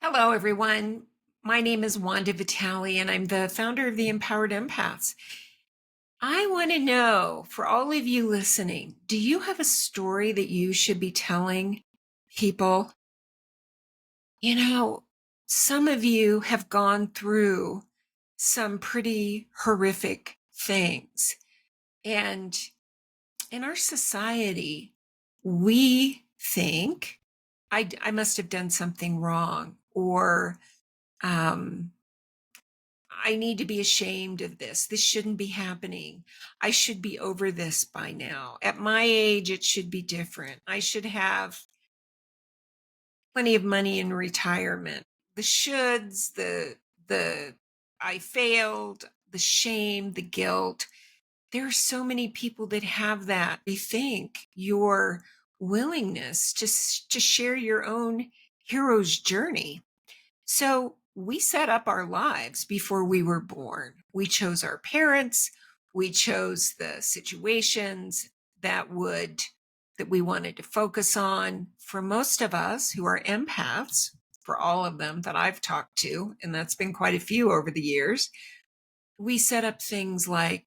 Hello, everyone. My name is Wanda Vitale, and I'm the founder of the Empowered Empaths. I want to know, for all of you listening, do you have a story that you should be telling people? You know, some of you have gone through some pretty horrific things. And in our society, we think I must have done something wrong, or um, I need to be ashamed of this. This shouldn't be happening. I should be over this by now. At my age, it should be different. I should have plenty of money in retirement. The shoulds, the I failed, the shame, the guilt. There are so many people that have that. They think your willingness to share your own hero's journey. So we set up our lives before we were born. We chose our parents. We chose the situations that we wanted to focus on. For most of us who are empaths, for all of them that I've talked to, and that's been quite a few over the years, we set up things like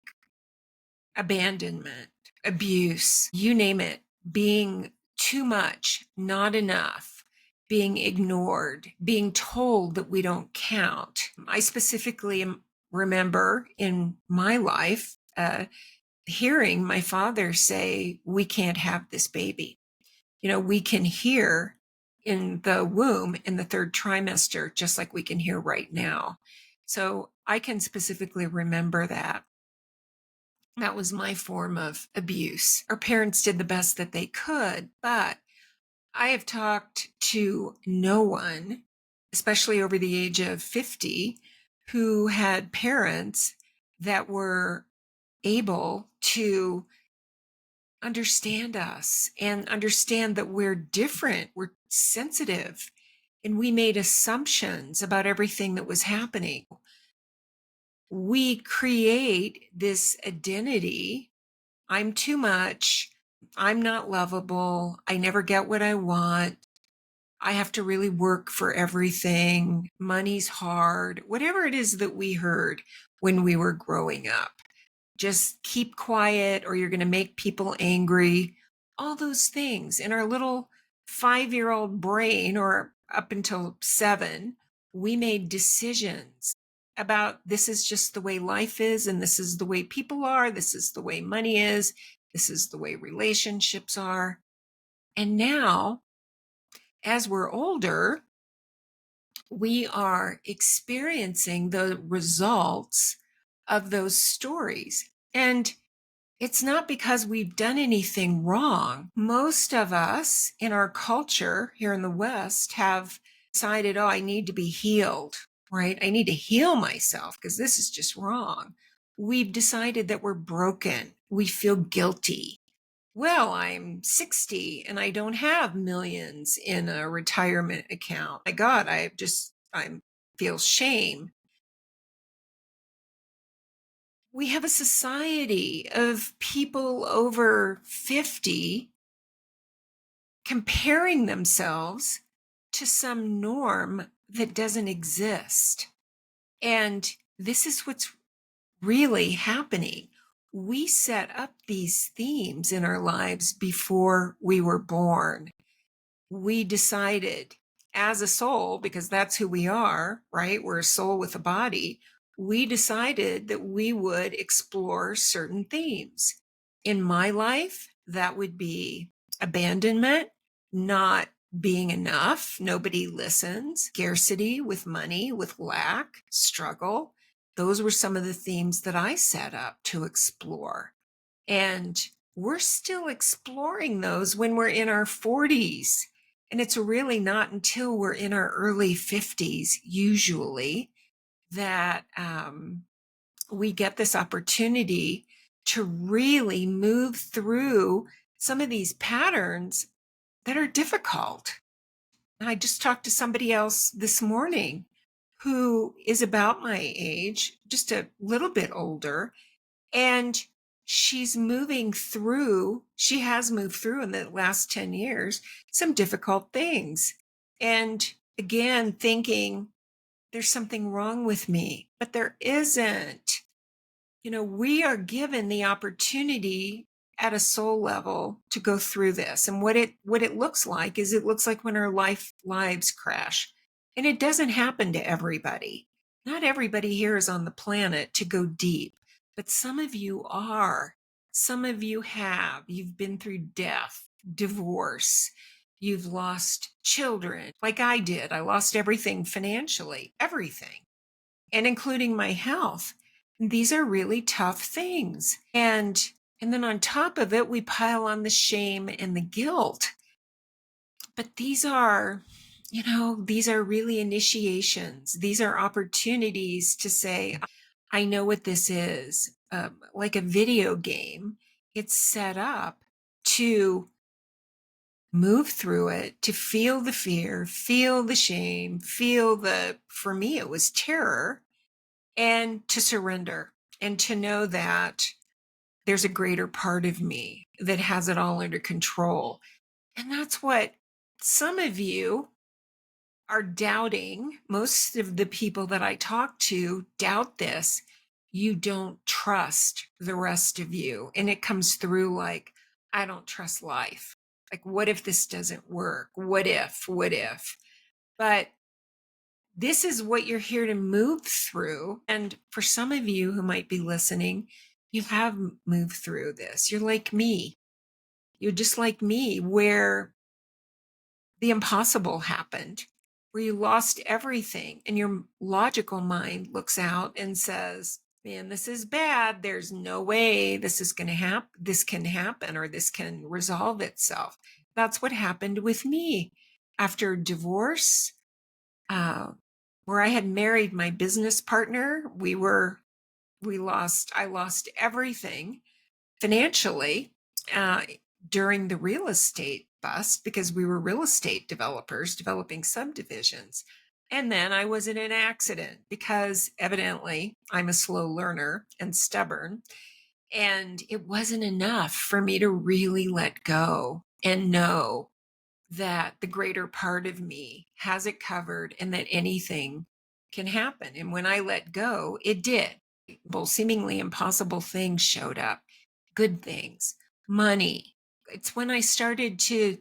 abandonment, abuse, you name it, being too much, not enough, being ignored, being told that we don't count. I specifically remember in my life hearing my father say, "We can't have this baby." We can hear in the womb in the third trimester, just like we can hear right now. So I can specifically remember that. That was my form of abuse. Our parents did the best that they could, but I have talked to no one, especially over the age of 50, who had parents that were able to understand us and understand that we're different, we're sensitive, and we made assumptions about everything that was happening. We create this identity. I'm too much. I'm not lovable. I never get what I want. I have to really work for everything. Money's hard. Whatever it is that we heard when we were growing up. Just keep quiet or you're going to make people angry. All those things in our little 5-year-old brain, or up until 7, we made decisions about this is just the way life is, and this is the way people are, this is the way money is, this is the way relationships are. And now, as we're older, we are experiencing the results of those stories. And it's not because we've done anything wrong. Most of us in our culture here in the West have decided, oh, I need to be healed, right? I need to heal myself because this is just wrong. We've decided that we're broken. We feel guilty. Well, I'm 60 and I don't have millions in a retirement account. My God, I feel shame. We have a society of people over 50 comparing themselves to some norm that doesn't exist. And this is what's really happening. We set up these themes in our lives before we were born. We decided as a soul, because that's who we are, right? We're a soul with a body. We decided that we would explore certain themes. In my life, that would be abandonment, not being enough, nobody listens, scarcity with money, with lack, struggle. Those were some of the themes that I set up to explore. And we're still exploring those when we're in our 40s. And it's really not until we're in our early 50s, usually, that we get this opportunity to really move through some of these patterns that are difficult. And I just talked to somebody else this morning who is about my age, just a little bit older, and she has moved through in the last 10 years, some difficult things. And again, thinking there's something wrong with me, but there isn't. We are given the opportunity at a soul level to go through this. And what it looks like is, it looks like when our lives crash. And it doesn't happen to everybody. Not everybody here is on the planet to go deep, but some of you are. Some of you have. You've been through death, divorce. You've lost children, like I did. I lost everything financially, everything, and including my health. These are really tough things. And then on top of it, we pile on the shame and the guilt. But these are really initiations. These are opportunities to say, I know what this is. Like a video game, it's set up to move through it, to feel the fear, feel the shame, for me, it was terror, and to surrender, and to know that there's a greater part of me that has it all under control. And that's what some of you are doubting. Most of the people that I talk to doubt this. You don't trust the rest of you. And it comes through like, I don't trust life. Like, what if this doesn't work? What if? But this is what you're here to move through. And for some of you who might be listening, you have moved through this. You're like me. You're just like me, where the impossible happened, where you lost everything, and your logical mind looks out and says, man, this is bad. There's no way this is going to happen. This can happen, or this can resolve itself. That's what happened with me after divorce, where I had married my business partner. I lost everything financially, during the real estate bust, because we were real estate developers developing subdivisions. And then I was in an accident because evidently I'm a slow learner and stubborn. And it wasn't enough for me to really let go and know that the greater part of me has it covered, and that anything can happen. And when I let go, it did. Well, seemingly impossible things showed up, good things, money. It's when I started to,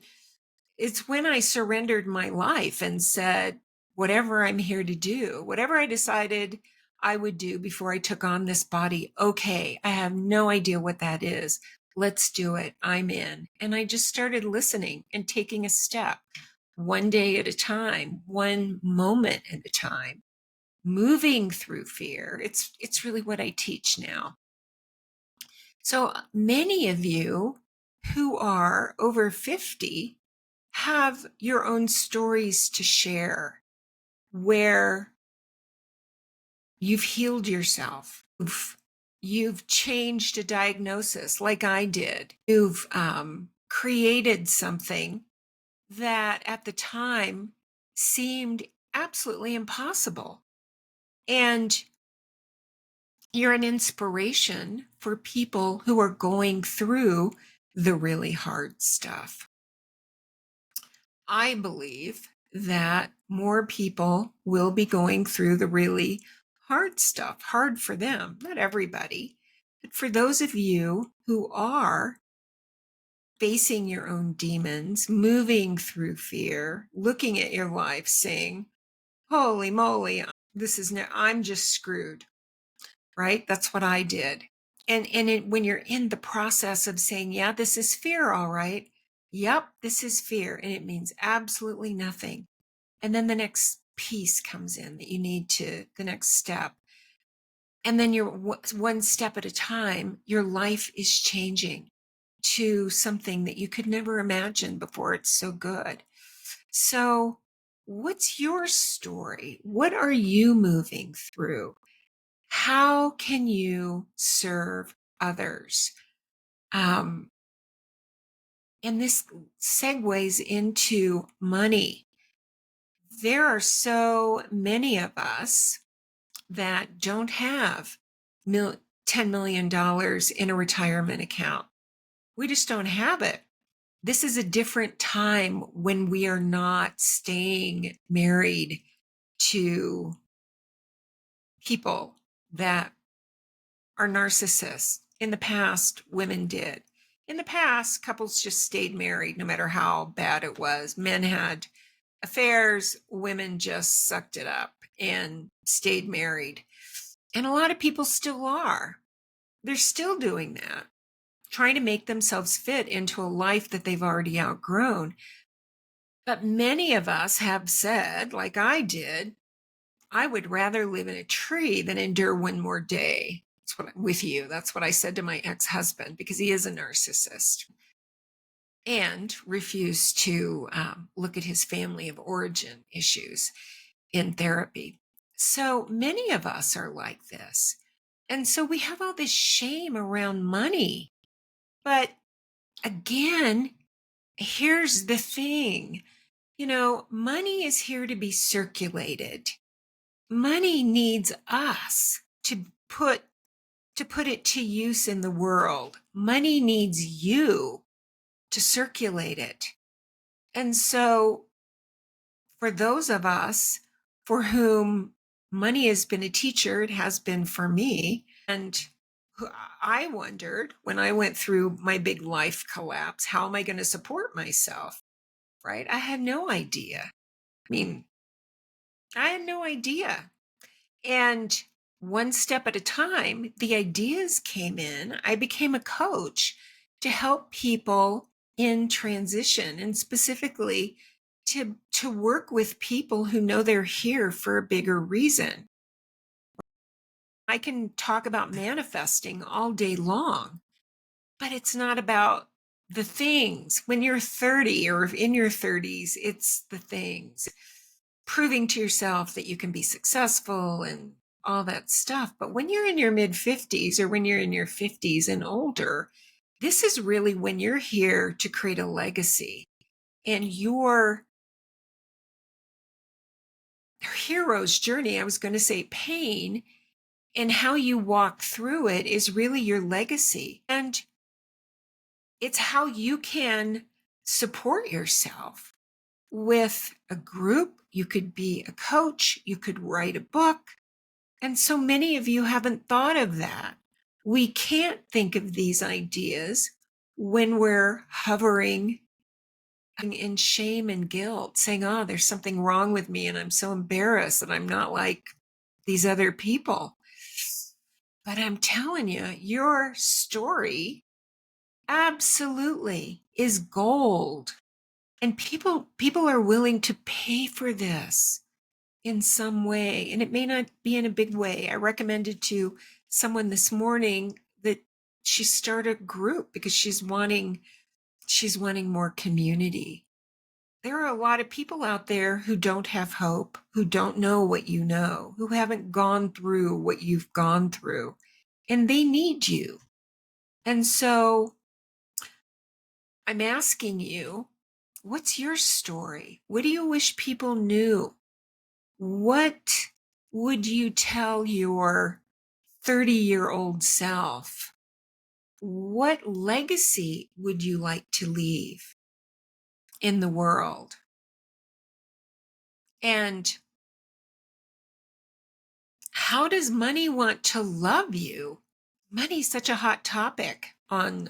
it's when I surrendered my life and said, whatever I'm here to do, whatever I decided I would do before I took on this body, okay, I have no idea what that is. Let's do it. I'm in. And I just started listening and taking a step, one day at a time, one moment at a time, moving through fear. It's really what I teach now. So many of you who are over 50 have your own stories to share, where you've healed yourself. You've changed a diagnosis like I did. You've created something that at the time seemed absolutely impossible. And you're an inspiration for people who are going through the really hard stuff. I believe that more people will be going through the really hard stuff, hard for them, not everybody, but for those of you who are facing your own demons, moving through fear, looking at your life saying, holy moly, I'm just screwed, right? That's what I did. And when you're in the process of saying, yeah, this is fear, all right. Yep, this is fear. And it means absolutely nothing. And then the next piece comes in that you need to, the next step. And then you're one step at a time, your life is changing to something that you could never imagine before. It's so good. So what's your story? What are you moving through? How can you serve others? And this segues into money. There are so many of us that don't have $10 million in a retirement account. We just don't have it. This is a different time when we are not staying married to people that are narcissists. In the past, women did. In the past, couples just stayed married no matter how bad it was. Men had affairs, women just sucked it up and stayed married. And a lot of people still are. They're still doing that, trying to make themselves fit into a life that they've already outgrown. But many of us have said, like I did, I would rather live in a tree than endure one more day. That's what with you. That's what I said to my ex-husband, because he is a narcissist and refused to look at his family of origin issues in therapy. So many of us are like this. And so we have all this shame around money. But again, here's the thing. Money is here to be circulated. Money needs us to put it to use in the world. Money needs you to circulate it. And so for those of us for whom money has been a teacher, it has been for me. And I wondered when I went through my big life collapse, how am I going to support myself? Right? I had no idea. I had no idea. And one step at a time, the ideas came in. I became a coach to help people in transition, and specifically to work with people who know they're here for a bigger reason. I can talk about manifesting all day long, but it's not about the things. When you're 30 or in your 30s, it's the things. Proving to yourself that you can be successful and all that stuff. But when you're in your mid 50s or when you're in your 50s and older, this is really when you're here to create a legacy. And your hero's journey, I was going to say pain, and how you walk through it is really your legacy. And it's how you can support yourself with a group. You could be a coach, you could write a book. And so many of you haven't thought of that. We can't think of these ideas when we're hovering in shame and guilt, saying, oh, there's something wrong with me and I'm so embarrassed that I'm not like these other people. But I'm telling you, your story absolutely is gold. And people are willing to pay for this in some way. And it may not be in a big way. I recommended to someone this morning that she start a group because she's wanting more community. There are a lot of people out there who don't have hope, who don't know what you know, who haven't gone through what you've gone through, and they need you. And so I'm asking you, what's your story? What do you wish people knew? What would you tell your 30-year-old self? What legacy would you like to leave in the world? And how does money want to love you? Money's such a hot topic on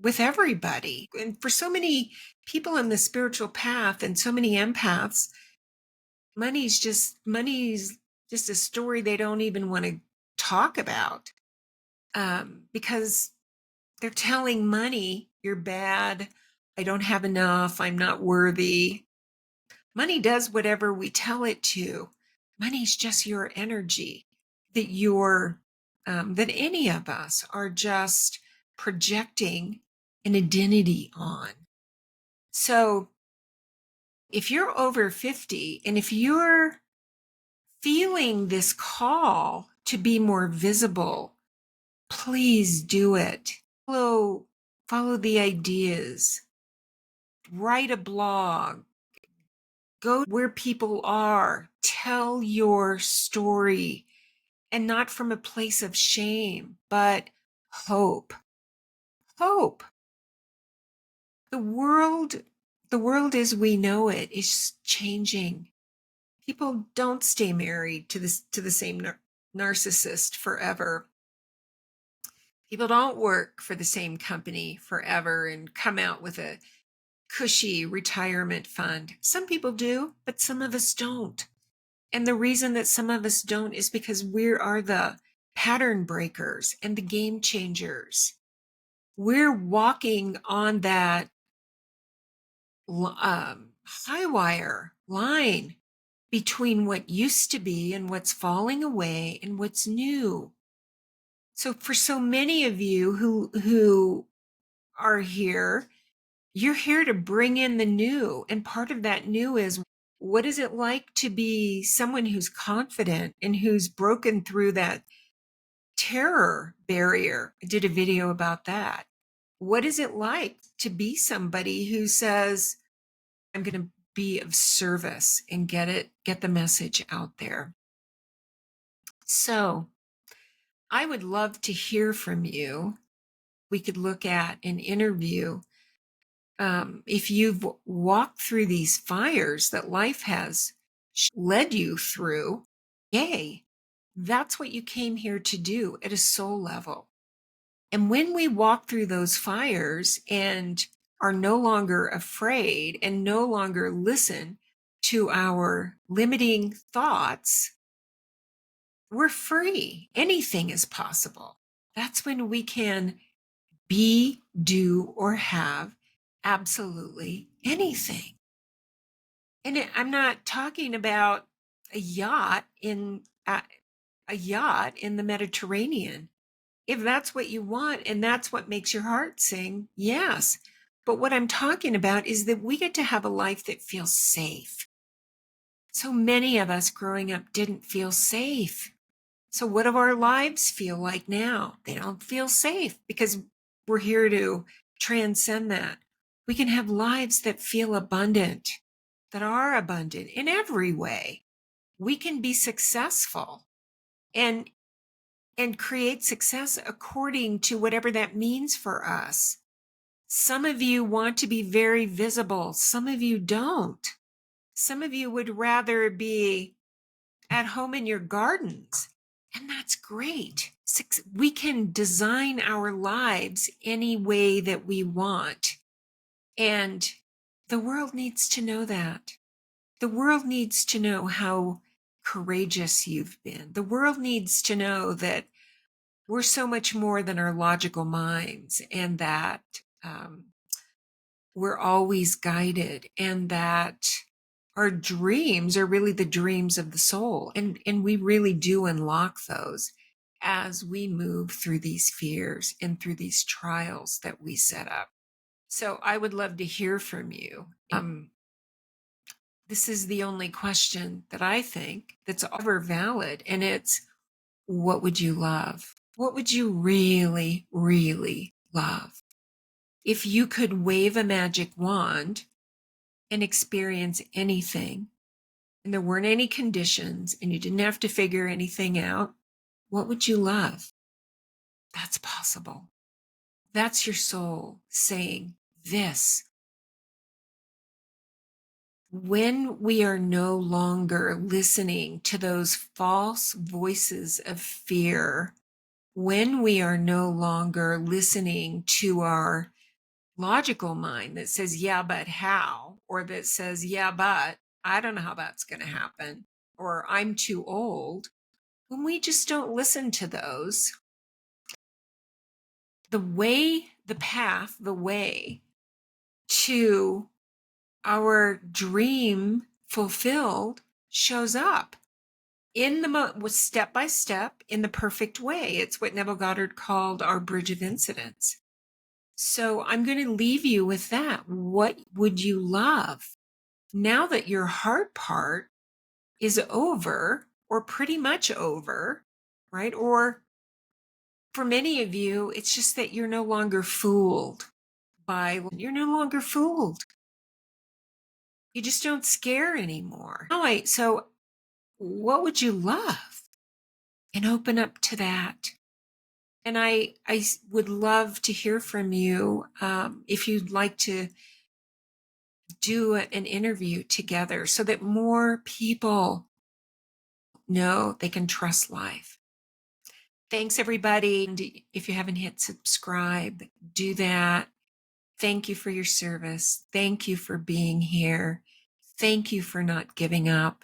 with everybody. And for so many people on the spiritual path and so many empaths, money's just a story they don't even want to talk about, because they're telling money, you're bad, I don't have enough, I'm not worthy. Money does whatever we tell it to. Money's just your energy that that any of us are just projecting an identity on. So if you're over 50 and if you're feeling this call to be more visible, please do it. Follow the ideas. Write a blog. Go where people are. Tell your story, and not from a place of shame, but hope. Hope. The world, the world as we know it is changing. People don't stay married to the same narcissist forever. People don't work for the same company forever and come out with a cushy retirement fund. Some people do, but some of us don't. And the reason that some of us don't is because we are the pattern breakers and the game changers. We're walking on that high wire line between what used to be and what's falling away and what's new. So for so many of you who are here, you're here to bring in the new. And part of that new is, what is it like to be someone who's confident and who's broken through that terror barrier? I did a video about that. What is it like to be somebody who says, I'm going to be of service and get the message out there? So I would love to hear from you. We could look at an interview. If you've walked through these fires that life has led you through, yay, that's what you came here to do at a soul level. And when we walk through those fires and are no longer afraid and no longer listen to our limiting thoughts, we're free. Anything is possible. That's when we can be, do, or have absolutely anything. And I'm not talking about a yacht in the Mediterranean. If that's what you want and that's what makes your heart sing, yes. But what I'm talking about is that we get to have a life that feels safe. So many of us growing up didn't feel safe. So what do our lives feel like now? They don't feel safe because we're here to transcend that. We can have lives that feel abundant, that are abundant in every way. We can be successful and create success according to whatever that means for us. Some of you want to be very visible. Some of you don't. Some of you would rather be at home in your gardens. And that's great. We can design our lives any way that we want. And the world needs to know that. The world needs to know how courageous you've been. The world needs to know that we're so much more than our logical minds, and that we're always guided, and that our dreams are really the dreams of the soul. And we really do unlock those as we move through these fears and through these trials that we set up. So I would love to hear from you. This is the only question that I think that's ever valid. And it's, what would you love? What would you really, really love? If you could wave a magic wand and experience anything, and there weren't any conditions, and you didn't have to figure anything out, what would you love? That's possible. That's your soul saying this. When we are no longer listening to those false voices of fear, when we are no longer listening to our logical mind that says, yeah, but how? Or that says, yeah, but I don't know how that's going to happen. Or I'm too old. When we just don't listen to those, the way to our dream fulfilled shows up in was step by step in the perfect way. It's what Neville Goddard called our bridge of incidents. So I'm going to leave you with that. What would you love now that your hard part is over, or pretty much over, right? Or for many of you, it's just that you're no longer fooled you're no longer fooled. You just don't scare anymore. All right. So what would you love? And open up to that. And I would love to hear from you if you'd like to do an interview together so that more people know they can trust life. Thanks, everybody. And if you haven't hit subscribe, do that. Thank you for your service. Thank you for being here. Thank you for not giving up.